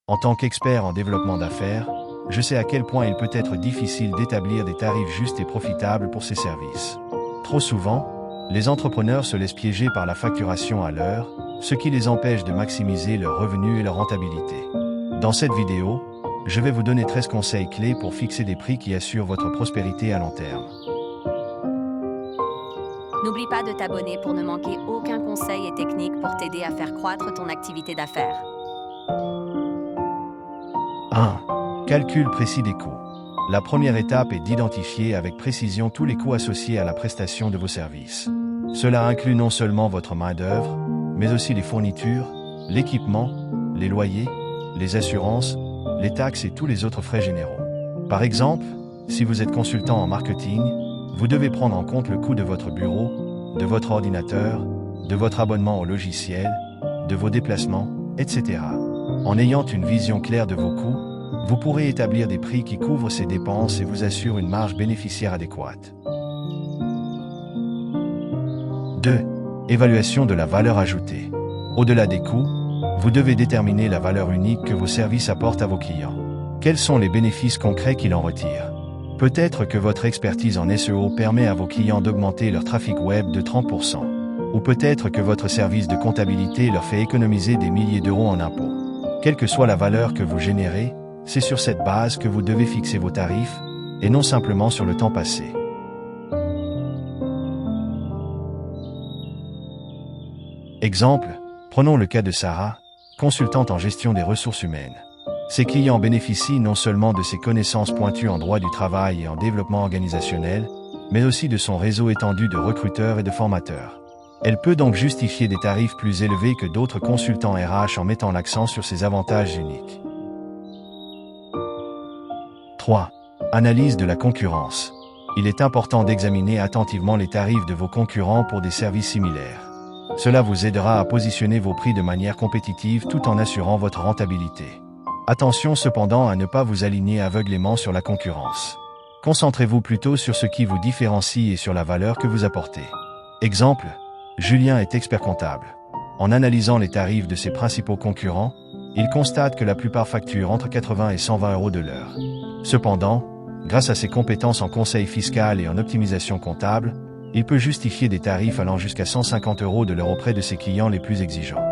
En tant qu'expert en développement d'affaires, je sais à quel point il peut être difficile d'établir des tarifs justes et profitables pour ces services. Trop souvent, les entrepreneurs se laissent piéger par la facturation à l'heure, ce qui les empêche de maximiser leurs revenus et leur rentabilité. Dans cette vidéo, je vais vous donner 13 conseils clés pour fixer des prix qui assurent votre prospérité à long terme. N'oublie pas de t'abonner pour ne manquer aucun conseil et technique pour t'aider à faire croître ton activité d'affaires. 1. Calcul précis des coûts. La première étape est d'identifier avec précision tous les coûts associés à la prestation de vos services. Cela inclut non seulement votre main-d'œuvre, mais aussi les fournitures, l'équipement, les loyers, les assurances, les taxes et tous les autres frais généraux. Par exemple, si vous êtes consultant en marketing, vous devez prendre en compte le coût de votre bureau, de votre ordinateur, de votre abonnement au logiciel, de vos déplacements, etc. En ayant une vision claire de vos coûts, vous pourrez établir des prix qui couvrent ces dépenses et vous assurent une marge bénéficiaire adéquate. 2. Évaluation de la valeur ajoutée. Au-delà des coûts, vous devez déterminer la valeur unique que vos services apportent à vos clients. Quels sont les bénéfices concrets qu'ils en retirent? Peut-être que votre expertise en SEO permet à vos clients d'augmenter leur trafic web de 30%. Ou peut-être que votre service de comptabilité leur fait économiser des milliers d'euros en impôts. Quelle que soit la valeur que vous générez, c'est sur cette base que vous devez fixer vos tarifs, et non simplement sur le temps passé. Exemple, prenons le cas de Sarah, consultante en gestion des ressources humaines. Ses clients bénéficient non seulement de ses connaissances pointues en droit du travail et en développement organisationnel, mais aussi de son réseau étendu de recruteurs et de formateurs. Elle peut donc justifier des tarifs plus élevés que d'autres consultants RH en mettant l'accent sur ces avantages uniques. 3. Analyse de la concurrence. Il est important d'examiner attentivement les tarifs de vos concurrents pour des services similaires. Cela vous aidera à positionner vos prix de manière compétitive tout en assurant votre rentabilité. Attention cependant à ne pas vous aligner aveuglément sur la concurrence. Concentrez-vous plutôt sur ce qui vous différencie et sur la valeur que vous apportez. Exemple, Julien est expert comptable. En analysant les tarifs de ses principaux concurrents, il constate que la plupart facturent entre 80 et 120 euros de l'heure. Cependant, grâce à ses compétences en conseil fiscal et en optimisation comptable, il peut justifier des tarifs allant jusqu'à 150 euros de l'heure auprès de ses clients les plus exigeants.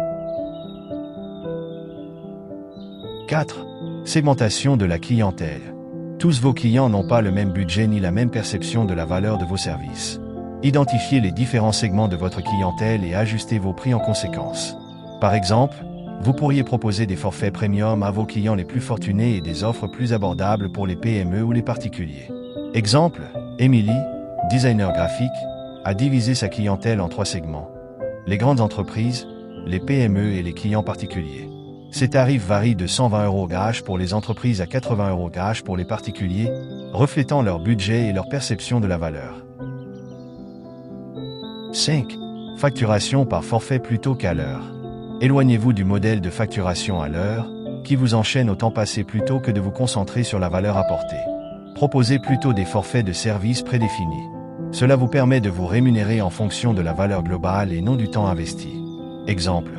4. Segmentation de la clientèle. Tous vos clients n'ont pas le même budget ni la même perception de la valeur de vos services. Identifiez les différents segments de votre clientèle et ajustez vos prix en conséquence. Par exemple, vous pourriez proposer des forfaits premium à vos clients les plus fortunés et des offres plus abordables pour les PME ou les particuliers. Exemple, Émilie, designer graphique, a divisé sa clientèle en 3 segments. Les grandes entreprises, les PME et les clients particuliers. Ces tarifs varient de 120 € gage pour les entreprises à 80 € gage pour les particuliers, reflétant leur budget et leur perception de la valeur. 5. Facturation par forfait plutôt qu'à l'heure. Éloignez-vous du modèle de facturation à l'heure, qui vous enchaîne au temps passé plutôt que de vous concentrer sur la valeur apportée. Proposez plutôt des forfaits de services prédéfinis. Cela vous permet de vous rémunérer en fonction de la valeur globale et non du temps investi. Exemple,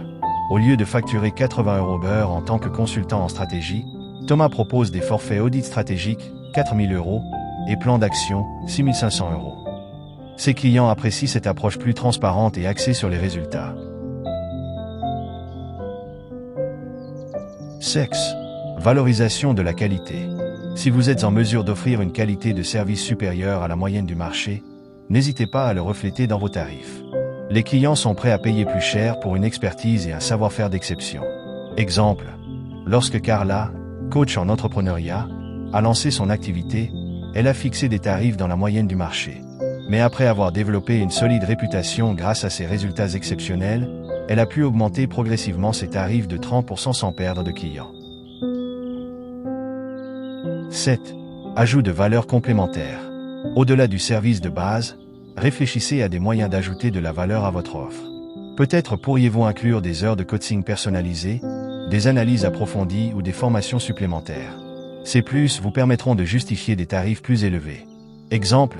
au lieu de facturer 80 € l'heure en tant que consultant en stratégie, Thomas propose des forfaits audit stratégique, 4 000 €, et plan d'action, 6 500 €. Ses clients apprécient cette approche plus transparente et axée sur les résultats. 6. Valorisation de la qualité. Si vous êtes en mesure d'offrir une qualité de service supérieure à la moyenne du marché, n'hésitez pas à le refléter dans vos tarifs. Les clients sont prêts à payer plus cher pour une expertise et un savoir-faire d'exception. Exemple, lorsque Carla, coach en entrepreneuriat, a lancé son activité, elle a fixé des tarifs dans la moyenne du marché. Mais après avoir développé une solide réputation grâce à ses résultats exceptionnels, elle a pu augmenter progressivement ses tarifs de 30% sans perdre de clients. 7. Ajout de valeur complémentaire. Au-delà du service de base, réfléchissez à des moyens d'ajouter de la valeur à votre offre. Peut-être pourriez-vous inclure des heures de coaching personnalisées, des analyses approfondies ou des formations supplémentaires. Ces plus vous permettront de justifier des tarifs plus élevés. Exemple,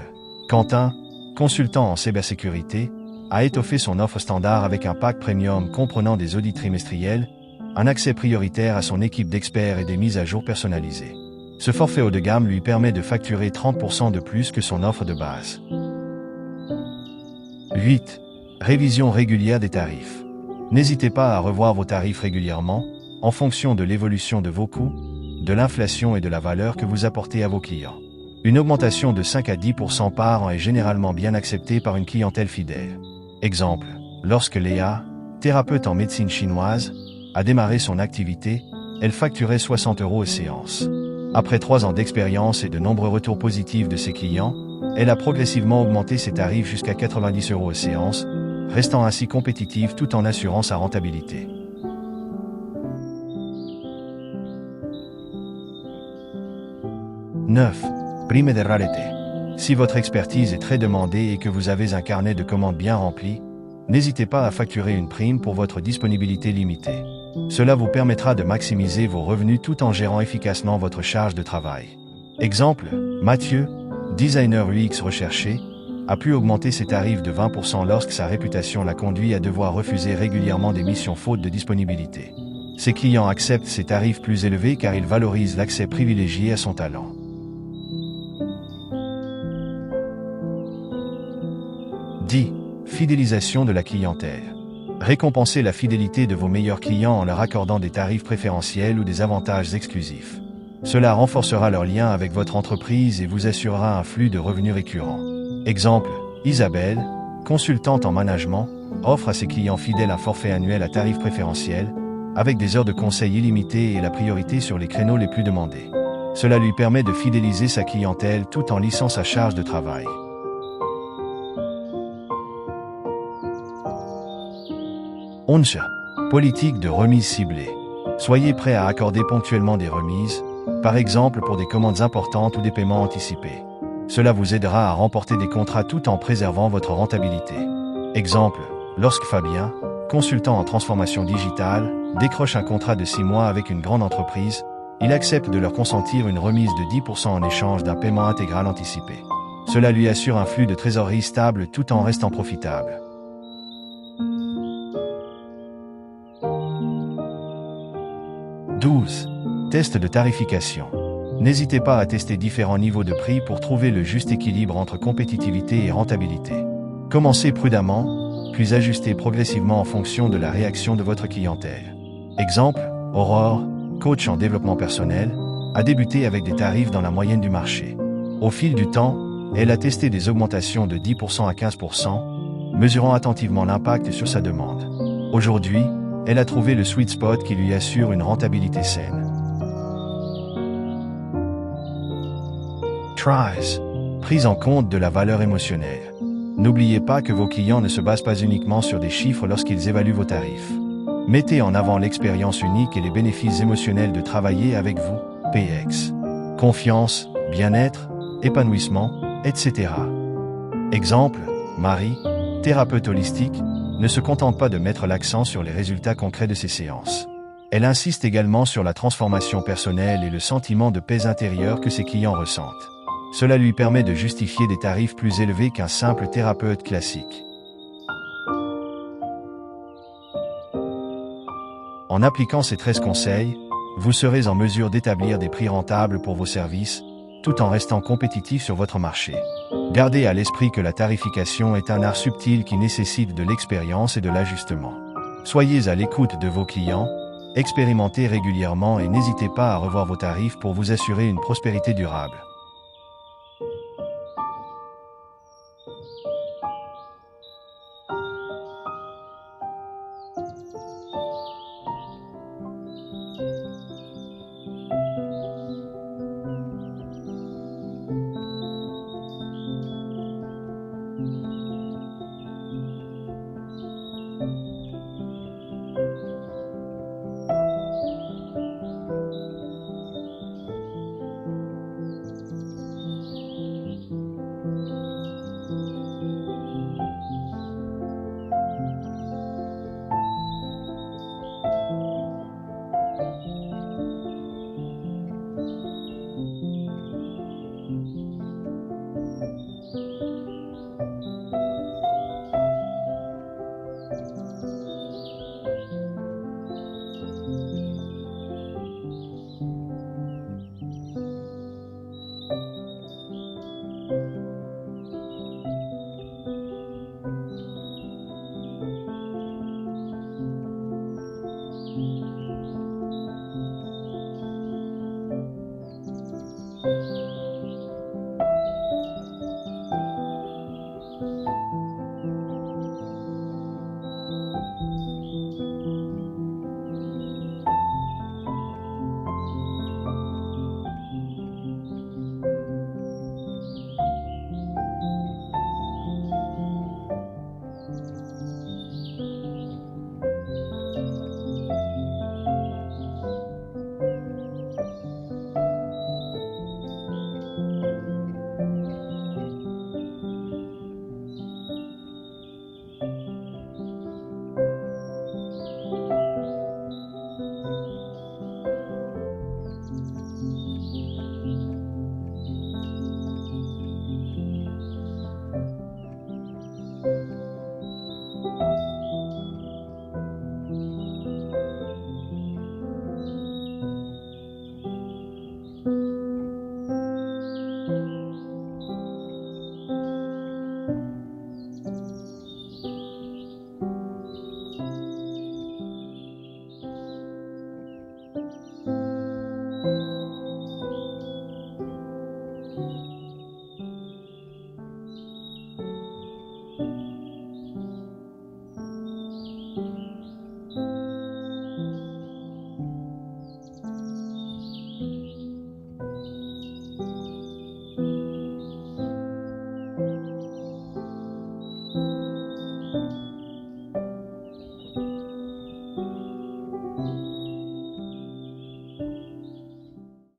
Quentin, consultant en cybersécurité, a étoffé son offre standard avec un pack premium comprenant des audits trimestriels, un accès prioritaire à son équipe d'experts et des mises à jour personnalisées. Ce forfait haut de gamme lui permet de facturer 30% de plus que son offre de base. 8. Révision régulière des tarifs. N'hésitez pas à revoir vos tarifs régulièrement, en fonction de l'évolution de vos coûts, de l'inflation et de la valeur que vous apportez à vos clients. Une augmentation de 5 à 10% par an est généralement bien acceptée par une clientèle fidèle. Exemple, lorsque Léa, thérapeute en médecine chinoise, a démarré son activité, elle facturait 60 € aux séances. Après 3 ans d'expérience et de nombreux retours positifs de ses clients, elle a progressivement augmenté ses tarifs jusqu'à 90 € aux séances, restant ainsi compétitive tout en assurant sa rentabilité. « 9. Prime de rareté. Si votre expertise est très demandée et que vous avez un carnet de commandes bien rempli, n'hésitez pas à facturer une prime pour votre disponibilité limitée. Cela vous permettra de maximiser vos revenus tout en gérant efficacement votre charge de travail. Exemple, Mathieu, designer UX recherché, a pu augmenter ses tarifs de 20% lorsque sa réputation l'a conduit à devoir refuser régulièrement des missions faute de disponibilité. Ses clients acceptent ces tarifs plus élevés car ils valorisent l'accès privilégié à son talent. 10. Fidélisation de la clientèle. Récompensez la fidélité de vos meilleurs clients en leur accordant des tarifs préférentiels ou des avantages exclusifs. Cela renforcera leur lien avec votre entreprise et vous assurera un flux de revenus récurrents. Exemple, Isabelle, consultante en management, offre à ses clients fidèles un forfait annuel à tarif préférentiel, avec des heures de conseil illimitées et la priorité sur les créneaux les plus demandés. Cela lui permet de fidéliser sa clientèle tout en lissant sa charge de travail. 11. Politique de remise ciblée. Soyez prêt à accorder ponctuellement des remises, par exemple pour des commandes importantes ou des paiements anticipés. Cela vous aidera à remporter des contrats tout en préservant votre rentabilité. Exemple, lorsque Fabien, consultant en transformation digitale, décroche un contrat de 6 mois avec une grande entreprise, il accepte de leur consentir une remise de 10% en échange d'un paiement intégral anticipé. Cela lui assure un flux de trésorerie stable tout en restant profitable. 12. Test de tarification. N'hésitez pas à tester différents niveaux de prix pour trouver le juste équilibre entre compétitivité et rentabilité. Commencez prudemment, puis ajustez progressivement en fonction de la réaction de votre clientèle. Exemple, Aurore, coach en développement personnel, a débuté avec des tarifs dans la moyenne du marché. Au fil du temps, elle a testé des augmentations de 10% à 15%, mesurant attentivement l'impact sur sa demande. Aujourd'hui, elle a trouvé le sweet spot qui lui assure une rentabilité saine. Tries. Prise en compte de la valeur émotionnelle. N'oubliez pas que vos clients ne se basent pas uniquement sur des chiffres lorsqu'ils évaluent vos tarifs. Mettez en avant l'expérience unique et les bénéfices émotionnels de travailler avec vous, PX. Confiance, bien-être, épanouissement, etc. Exemple, Marie, thérapeute holistique, ne se contente pas de mettre l'accent sur les résultats concrets de ses séances. Elle insiste également sur la transformation personnelle et le sentiment de paix intérieure que ses clients ressentent. Cela lui permet de justifier des tarifs plus élevés qu'un simple thérapeute classique. En appliquant ces 13 conseils, vous serez en mesure d'établir des prix rentables pour vos services, tout en restant compétitif sur votre marché. Gardez à l'esprit que la tarification est un art subtil qui nécessite de l'expérience et de l'ajustement. Soyez à l'écoute de vos clients, expérimentez régulièrement et n'hésitez pas à revoir vos tarifs pour vous assurer une prospérité durable.